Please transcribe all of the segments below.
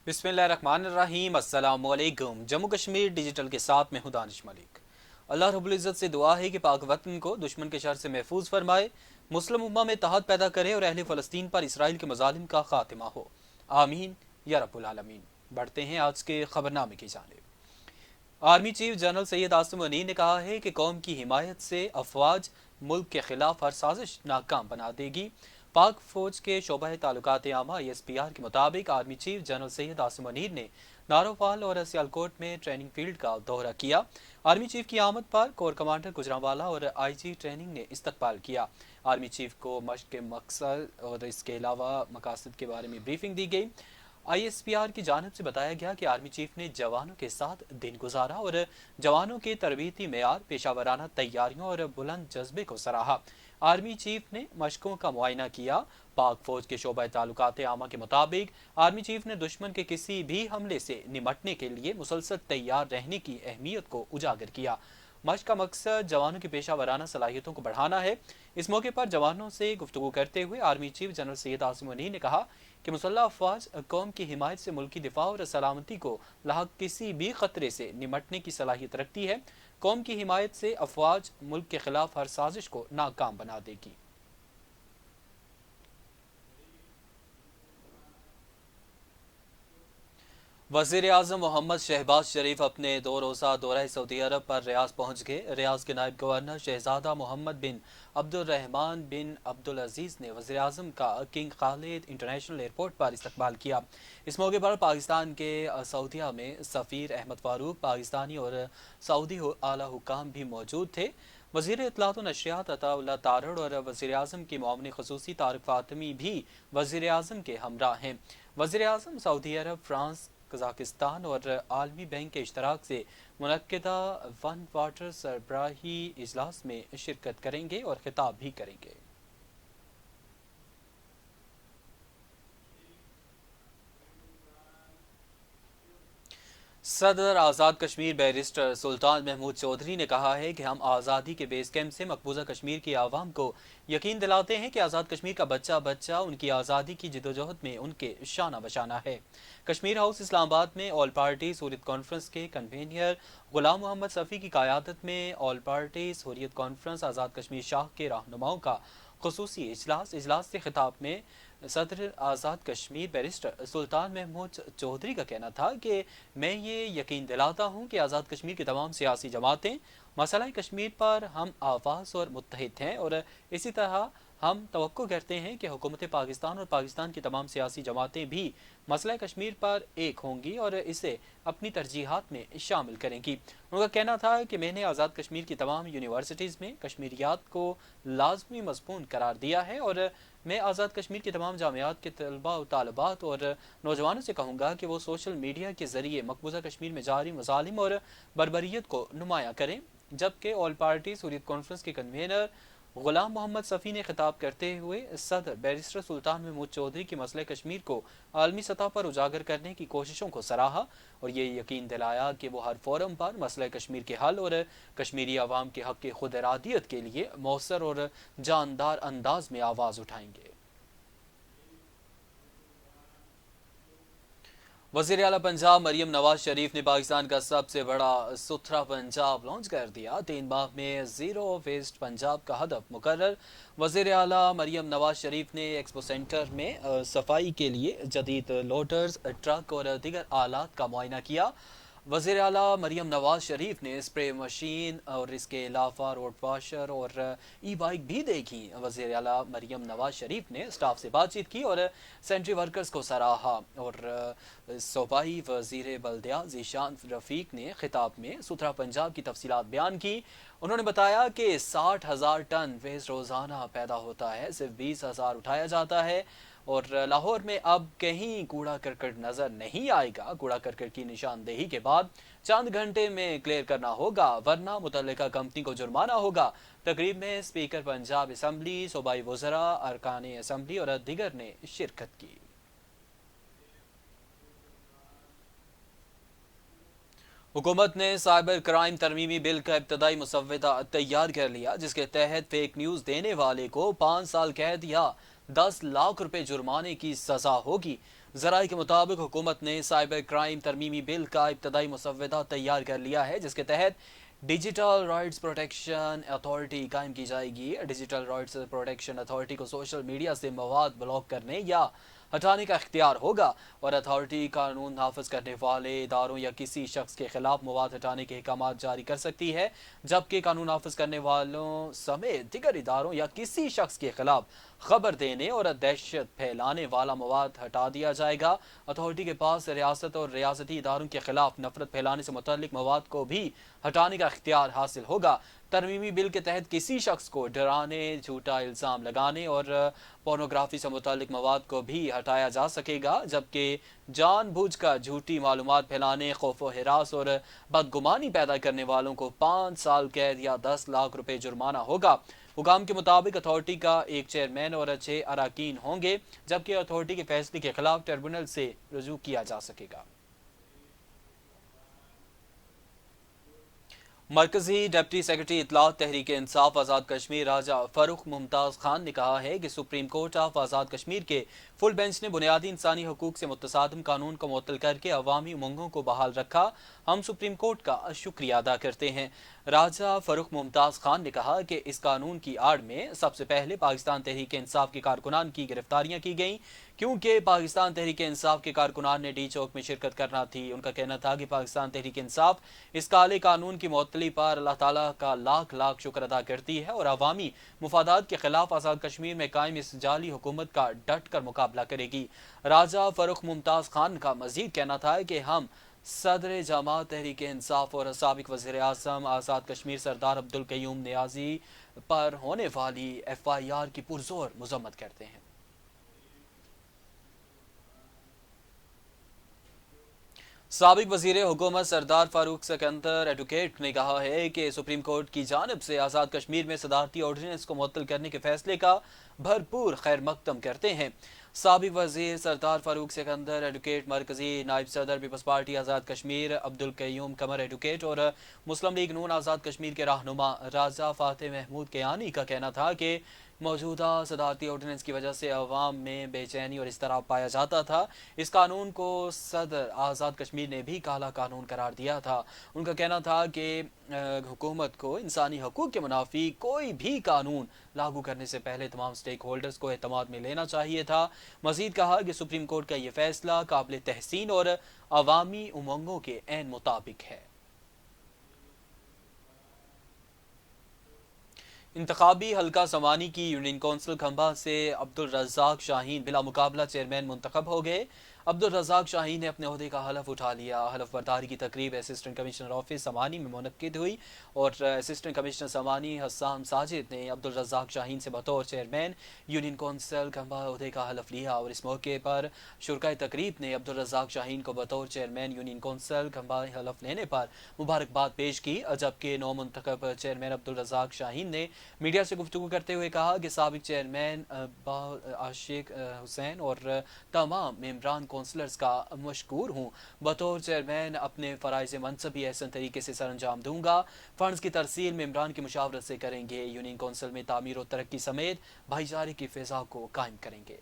बिस्मिल्लाहिर्रहमानिर्रहीम। अस्सलाम वालेकुम। जम्मू कश्मीर डिजिटल के साथ मैं हूं दानिश मलिक। अल्लाह रब्बुल इज़्ज़त से दुआ है कि पाक वतन को दुश्मन के शर से महफूज फरमाए, मुस्लिम उम्मा में इत्तेहाद पैदा करे और अहले फ़लस्तीन पर इसराइल के मज़ालिम का खात्मा हो। आमीन या रब्बुल आलमीन। बढ़ते हैं आज के खबरनामे की जानिब। Army chief general Syed Asim Munir ने कहा है कि कौम की हिमायत से अफवाज मुल्क के खिलाफ हर साजिश नाकाम बना देगी। पाक फौज के शोबा ताल्लुकात आमा ISPR के मुताबिक army chief general Syed Asim Munir ने नारोवाल और सियालकोट में ट्रेनिंग फील्ड का दौरा किया। आर्मी चीफ की आमद पर कोर कमांडर गुजरांवाला और IG ट्रेनिंग ने इस्तकबाल किया। आर्मी चीफ को मशक के मकसद और इसके अलावा मकासद के बारे में ब्रीफिंग दी गई। ISPR की जानब से बताया गया कि आर्मी चीफ ने जवानों के साथ दिन गुजारा और जवानों के तरबीती मेयार, पेशावराना तैयारियों और बुलंद जज्बे को सराहा। आर्मी चीफ ने मशकों का मुआयना किया। पाक फौज के शोबा ताल्लुकात आमा के मुताबिक आर्मी चीफ ने दुश्मन के किसी भी हमले से निमटने के लिए मुसलसल तैयार रहने की अहमियत को उजागर किया। मशक का मकसद जवानों की पेशा वराना सलाहियतों को बढ़ाना है। इस मौके पर जवानों से गुफ्तगू करते हुए army chief general Syed Asim Munir ने कहा कि मुसल्लह अफवाज कौम की हिमायत से मुल्की दिफा और सलामती को लाहक किसी भी खतरे से निमटने की सलाहियत रखती है। कौम की हिमायत से अफवाज मुल्क के खिलाफ हर साजिश को नाकाम बना देगी। वज़ीर आज़म मोहम्मद शहबाज शरीफ अपने 2 रोज़ा दौरा सऊदी अरब पर रियाज पहुँच गए। रियाज के नायब गवर्नर शहजादा मोहम्मद बिन अब्दुर्रहमान बिन अब्दुल अजीज़ ने वज़ीर आज़म का किंग खालिद इंटरनेशनल एयरपोर्ट पर इस्तकबाल किया। इस मौके पर पाकिस्तान के सऊदीया में सफ़ीर अहमद फ़ारूक, पाकिस्तानी और सऊदी आला हुकाम भी मौजूद थे। वज़ीर इत्तलात व नशरियात अताउल्लाह तारड़ और वज़ीर आज़म की मुआविन ख़ुसूसी तारिक फ़ातिमी भी वज़ीर आज़म के हमरा हैं। वज़ीर आज़म सऊदी अरब, फ्रांस, कजाकिस्तान और आलमी बैंक के इश्तराक से मुनक्किदा वन वाटर सरबराही इजलास में शिरकत करेंगे और खिताब भी करेंगे। सदर आज़ाद कश्मीर बैरिस्टर सुल्तान महमूद चौधरी ने कहा है कि हम आज़ादी के बेस कैंप से मकबूजा कश्मीर की आवाम को यकीन दिलाते हैं कि आज़ाद कश्मीर का बच्चा बच्चा उनकी आज़ादी की जिदोजहद में उनके शाना बशाना है। कश्मीर हाउस इस्लामाबाद में ऑल पार्टीज हुर्रियत कॉन्फ्रेंस के कन्वीनर गुलाम मोहम्मद सफ़ी की क़यादत में all parties Hurriyat conference Azad Kashmir Shah के रहनुमाओं का ख़ुसूसी इजलास से खिताब में सदर आज़ाद कश्मीर बैरिस्टर सुल्तान महमूद चौधरी का कहना था कि मैं ये यकीन दिलाता हूँ कि आज़ाद कश्मीर की तमाम सियासी जमातें मसला कश्मीर पर हम आवाज़ और मुत्तहिद हैं और इसी तरह हम तवक्को करते हैं कि हुकूमत पाकिस्तान और पाकिस्तान की तमाम सियासी जमातें भी मसला कश्मीर पर एक होंगी और इसे अपनी तरजीहात में शामिल करेंगी। उनका कहना था कि मैंने आज़ाद कश्मीर की तमाम यूनिवर्सिटीज़ में कश्मीरियात को लाजमी मज़मून करार दिया है और मैं आज़ाद कश्मीर की तमाम जामियात के तलबा और तालबात और नौजवानों से कहूँगा कि वो सोशल मीडिया के ज़रिए मकबूजा कश्मीर में जारी मज़ालिम और बर्बरियत को नुमाया करें। जबकि ऑल पार्टीज हुर्रियत कॉन्फ्रेंस के कन्वीनर गुलाम मोहम्मद सफ़ी ने खिताब करते हुए सदर बैरिस्टर सुल्तान महमूद चौधरी के मसले कश्मीर को आलमी सतह पर उजागर करने की कोशिशों को सराहा और ये यकीन दिलाया कि वो हर फोरम पर मसले कश्मीर के हल और कश्मीरी आवाम के हक़ खुद इरादियत के लिए मौसर और जानदार अंदाज में आवाज़ उठाएंगे। वज़ीर आला पंजाब मरियम नवाज शरीफ ने पाकिस्तान का सबसे बड़ा सुथरा पंजाब लॉन्च कर दिया। 3 माह में ज़ीरो वेस्ट पंजाब का हदफ मुकर्रर। वज़ीर आला मरियम नवाज शरीफ ने एक्सपो सेंटर में सफाई के लिए जदीद लोडर्स, ट्रक और दीगर आलात का मुआयना किया। वज़ीर आला मरियम नवाज शरीफ ने स्प्रे मशीन और इसके अलावा रोड वाशर और ई-बाइक भी देखी। वज़ीर आला मरियम नवाज शरीफ ने स्टाफ से बातचीत की और सेंट्री वर्कर्स को सराहा और सूबाई वज़ीर बल्दिया ज़ीशान रफ़ीक ने खिताब में सुथरा पंजाब की तफसीलात बयान की। उन्होंने बताया कि 60,000 टन वेस्ट रोज़ाना पैदा होता है, सिर्फ 20,000 उठाया जाता है और लाहौर में अब कहीं कूड़ा करकट नज़र नहीं आएगा। कूड़ा करकट की निशानदेही के बाद चंद घंटे में क्लियर करना होगा वरना मुतल्लिका कंपनी को जुर्माना होगा। तकरीब में स्पीकर पंजाब असम्बली, सूबाई वज़रा, अरकान असम्बली और दीगर ने शिरकत की। हुकूमत ने साइबर क्राइम तरमीमी बिल का इब्तदाई मुसव्वदा तैयार कर लिया, जिसके तहत फेक न्यूज़ देने वाले को 5 साल कैद या 10 लाख रुपए जुर्माने की सजा होगी। ज़राए के मुताबिक हुकूमत ने साइबर क्राइम तरमीमी बिल का इब्तदाई मुसव्वदा तैयार कर लिया है, जिसके तहत डिजिटल राइट्स प्रोटेक्शन अथॉरिटी कायम की जाएगी। डिजिटल राइट्स प्रोटेक्शन अथॉरिटी को सोशल मीडिया से मवाद ब्लॉक करने या हटाने का इख्तियार होगा, और अथॉरिटी कानून नाफिज करने वाले इदारों या किसी शख्स के खिलाफ मवाद हटाने के अहकाम जारी कर सकती है, जबकि कानून नाफिज करने वालों समेत दीगर इदारों या किसी शख्स के खिलाफ खबर देने और दहशत फैलाने वाला मवाद हटा दिया जाएगा। अथॉरिटी के पास रियासत और रियासती इदारों के खिलाफ नफरत फैलाने से मुतल्लिक मवाद को भी हटाने का इख्तियार हासिल होगा। तरमीमी बिल के तहत किसी शख्स को डराने, झूठा इल्ज़ाम लगाने और पोर्नोग्राफी से मुतल्लिक मवाद को भी हटाया जा सकेगा, जबकि जानबूझकर झूठी मालूमात फैलाने, खौफ व हिरास और बदगुमानी पैदा करने वालों को 5 साल कैद या 10 लाख रुपए जुर्माना होगा। हुकाम के मुताबिक अथॉरिटी का एक चेयरमैन और 6 अराकीन होंगे, जबकि अथॉरिटी के फैसले के खिलाफ ट्रिब्यूनल से रुजू किया जा सकेगा। मरकजी डिप्टी सेक्रेटरी इत्तलात तहरीक इंसाफ आज़ाद कश्मीर राजा फ़ारूक मुमताज़ खान ने कहा है कि supreme court of Azad Kashmir के फुल बेंच ने बुनियादी इंसानी हकूक से मुतसादिम कानून को मुअत्तल करके अवामी उमंगों को बहाल रखा। हम सुप्रीम कोर्ट का शुक्रिया अदा करते हैं। राजा फ़ारूक मुमताज़ खान ने कहा कि इस कानून की आड़ में सबसे पहले पाकिस्तान तहरीक इंसाफ के कारकुनान की गिरफ्तारियां की गईं, क्योंकि पाकिस्तान तहरीक इंसाफ के कारकुनान ने डी चौक में शिरकत करना थी। उनका कहना था कि पाकिस्तान तहरीक इंसाफ इस काले कानून की मुअत्तली पर अल्लाह ताला का लाख लाख शुक्र अदा करती है और अवामी मुफादात के खिलाफ आज़ाद कश्मीर में कायम इस जाली हुकूमत का डट कर मुकाबला करेगी। राजा फ़ारूक मुमताज़ खान का मजीद कहना था कि हम सदर जमात तहरीक इंसाफ और साबिक वज़ीर आज़म आज़ाद कश्मीर सरदार अब्दुल क़य्यूम नियाज़ी पर होने वाली FIR की पुरजोर मज़म्मत करते हैं। साबिक वज़ीर हुकूमत सरदार फारूक सिकंदर एडवोकेट ने कहा है कि सुप्रीम कोर्ट की जानिब से आज़ाद कश्मीर में सदारती ऑर्डिनेंस को मुअत्तल करने के फैसले का भरपूर खैर मकदम करते हैं। साबिक वज़ीर सरदार फारूक सिकंदर एडवोकेट, मरकजी नायब सदर पीपल्स पार्टी आज़ाद कश्मीर अब्दुल क़य्यूम कमर एडवोकेट और मुस्लिम लीग नून आज़ाद कश्मीर के रहनुमा राजा फ़ातिह महमूद कियानी का कहना था कि मौजूदा सदारती ऑर्डिनेंस की वजह से अवाम में बेचैनी और इज़्तिराब पाया जाता था। इस कानून को सदर आज़ाद कश्मीर ने भी काला कानून करार दिया था। उनका कहना था कि हुकूमत को इंसानी हकूक़ के मुनाफी कोई भी कानून लागू करने से पहले तमाम स्टेक होल्डर्स को एतमाद में लेना चाहिए था। मज़ीद कहा कि सुप्रीम कोर्ट का ये फैसला काबिल तहसीन और अवामी उमंगों के ऐन मुताबिक है। इंतखाबी हल्का समानी की यूनियन कौंसिल खंबा से अब्दुल रज़ाक शाहीन बिला मुकाबला चेयरमैन मुंतखब हो गए। अब्दुल रज़ाक शाहीन ने अपने ओहदे का हलफ उठा लिया। हलफ बर्दारी की तकरीब असिस्टेंट कमिश्नर ऑफिस समानी में मुनक्किद हुई और असिस्टेंट कमिश्नर समानी हस्सान साजिद ने अब्दुल रज़ाक शाहीन से बतौर चेयरमैन यूनियन कौंसिल खंबा ओहदे का हलफ लिया और इस मौके पर शुरकाए तकरीब ने अब्दुल रज़ाक शाहीन को बतौर चेयरमैन यूनियन कौंसिल खंबा हलफ लेने पर मुबारकबाद पेश की, जबकि नौ मुंतखब चेयरमैन अब्दुल रज़ाक शाहीन ने मीडिया से गुफ्तगू करते हुए कहा कि साबिक चेयरमैन आशिक हुसैन और तमाम मेंबरान कौंसलर्स का मशकूर हूँ। बतौर चेयरमैन अपने फ़राइज़ मनसब भी ऐसे तरीके से सर अंजाम दूंगा। फ़ंड्स की तरसील मेंबरान की मुशावरत से करेंगे। यूनियन कौंसिल में तामीर और तरक्की समेत भाईचारे की फ़िज़ा को कायम करेंगे।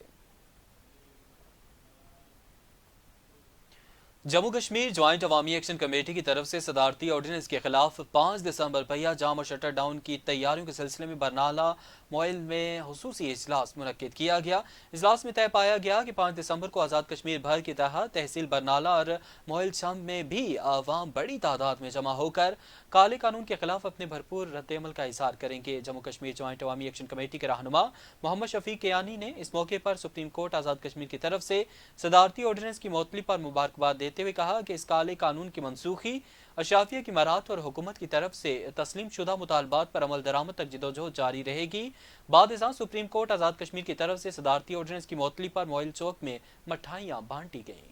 जम्मू कश्मीर ज्वाइंट अवामी एक्शन कमेटी की तरफ से सदारती ऑर्डिनेंस के खिलाफ 5 दिसंबर पहिया जाम और शटर डाउन की तैयारियों के सिलसिले में बरनाला मोइल में हुसूसी इजलास मुनक्किद किया गया। इजलास में तय पाया गया कि 5 दिसंबर को आज़ाद कश्मीर भर के तहत तहसील बरनाला और मोइल छम में भी आवाम बड़ी तादाद में जमा होकर काले कानून के खिलाफ अपने भरपूर रद्दअमल का इजहार करेंगे। जम्मू कश्मीर ज्वाइंट अवामी एक्शन कमेटी के रहनुमा मोहम्मद शफीक कियानी ने इस मौके पर सुप्रीम कोर्ट आज़ाद कश्मीर की तरफ से सदारती ऑर्डिनेंस की मुअत्तली पर मुबारकबाद देते हुए कहा कि इस काले कानून की मनसूखी अशाफिया की मराहत और हुकूमत की तरफ से तस्लीम शुदा मुतालबात पर अमल दरामद तक जिदोजहद जारी रहेगी। बाद इज़ा सुप्रीम कोर्ट आज़ाद कश्मीर की तरफ से सदारती ऑर्डिनेंस की मुअत्तली पर मोइल चौक में मिठाइयाँ बांटी गईं।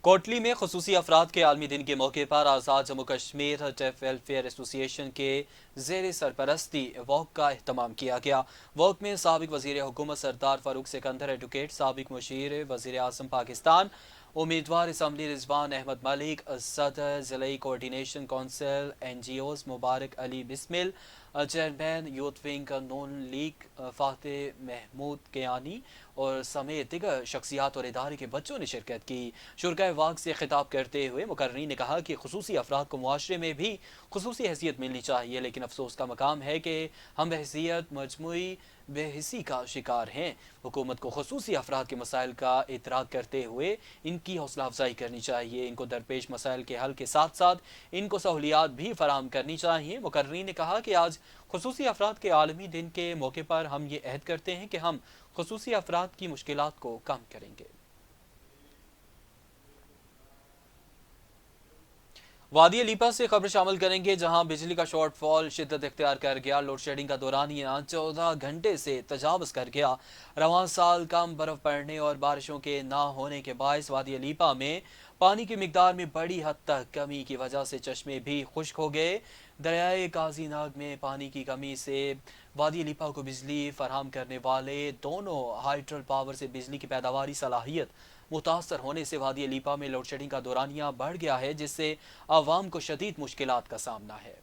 कोटली में खुसूसी अफराद के आलमी दिन के मौके पर Azad Jammu Kashmir deaf welfare association के ज़ेर सरपरस्ती वॉक का एहतमाम किया गया। वॉक में साबिक वज़ीर हुकूमत सरदार फारूक सिकंदर एडवोकेट, साबिक मुशीर वज़ीर आज़म पाकिस्तान उम्मीदवार असम्बली रिजवान अहमद मलिक, सदर ज़िले coordination council NGOs Mubarak Ali Bismil, chairman youth wing Noon league Fateh Mahmood Kiyani और समेत दिगर शख्सियात और इदारे के बच्चों ने शिरकत की। शुरकाए वाक़ से खिताब करते हुए मुकर्रीन ने कहा कि खुसूसी अफराद को मुआशरे में भी खुसूसी हैसियत मिलनी चाहिए, लेकिन अफसोस का मकाम है कि हम हैसियत मजमूई बेहिसी का शिकार हैं। हुकूमत को खुसूसी अफराद के मसाइल का इतराज़ करते हुए इनकी हौसला अफजाई करनी चाहिए। इनको दरपेश मसाइल के हल के साथ साथ इनको सहूलियात भी फराहम करनी चाहिए। मुकर्रीन ने कहा कि आज खुसूसी अफराद के आलमी दिन के मौके पर हम ये अहद करते हैं कि हम खुसूसी अफराद की मुश्किलात को कम करेंगे। वादी लीपा से खबर शामिल करेंगे, जहां बिजली का शॉर्टफॉल शिद्दत इख्तियार कर गया। लोड शेडिंग का दौरानिया 14 घंटे से तजावज़ कर गया। रवां साल कम बर्फ पड़ने और बारिशों के ना होने के बायस वादी लीपा में पानी की मिकदार में बड़ी हद तक कमी की वजह से चश्मे भी खुश्क हो गए। दरियाए काजी नाग में पानी की कमी से वादी लीपा को बिजली फराहम करने वाले दोनों हाइड्रल पावर से बिजली की पैदावारी सलाहियत मुतासर होने से वादी लीपा में लोड शेडिंग का दौरानिया बढ़ गया है, जिससे आवाम को शदीद मुश्किलात का सामना है।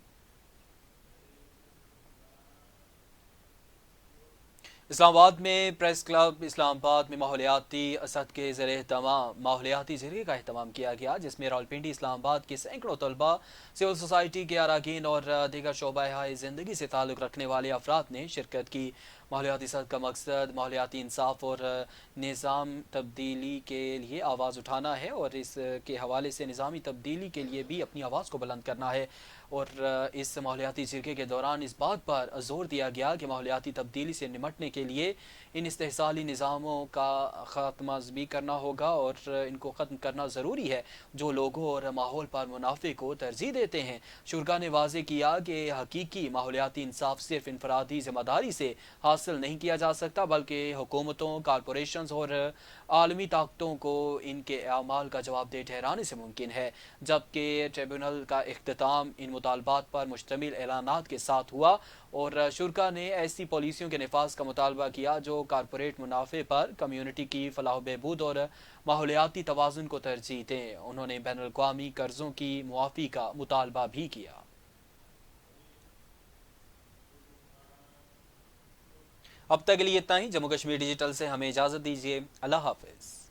इस्लामाबाद में प्रेस क्लब इस्लामाबाद में माहौलियाती असद के ज़रिए एहतमाम माहौलियाती ज़रिए का अहतमाम किया गया, जिसमें रावलपिंडी इस्लामाबाद के सैकड़ों तलबा, सिविल सोसाइटी के अरकान और दीगर शोबा ज़िंदगी से ताल्लुक़ रखने वाले अफराद ने शिरकत की। माहौलियाती असद का मकसद माहौलियाती इंसाफ और निज़ाम तब्दीली के लिए आवाज़ उठाना है और इसके हवाले से निज़ामी तब्दीली के लिए भी अपनी आवाज़ को बुलंद करना है। और इस माहौलियाती जिरगे के दौरान इस बात पर जोर दिया गया कि माहौलियाती तब्दीली से निमटने के लिए इन इस्तेहसाली निज़ामों का ख़ात्मा भी करना होगा और इनको ख़त्म करना ज़रूरी है जो लोगों और माहौल पर मुनाफे को तरजीह देते हैं। शुरा ने वाज़ेह किया कि हकीकी माहौलियाती इंसाफ सिर्फ इनफरादी ज़िम्मेदारी से हासिल नहीं किया जा सकता, बल्कि हुकूमतों, कॉरपोरेशंस और आलमी ताकतों को इनके अमाल का जवाबदेह ठहराने से मुमकिन है। जबकि ट्रिब्यूनल का इख्तिताम इन मुतालबात पर मुश्तमिल ऐलानात के साथ हुआ और शुरा ने ऐसी पॉलिसियों के नफाज का मुतालबा किया जो कारपोरेट मुनाफे पर कम्यूनिटी की फलाह बहबूद और माहौलियाती तवाज़ुन को तरजीह दें। उन्होंने बैनुल अक़वामी कर्ज़ों की मुआफ़ी का मुतालबा भी किया। अब तक के लिए इतना ही। जम्मू कश्मीर डिजिटल से हमें इजाज़त दीजिए। अल्लाह हाफ़िज़।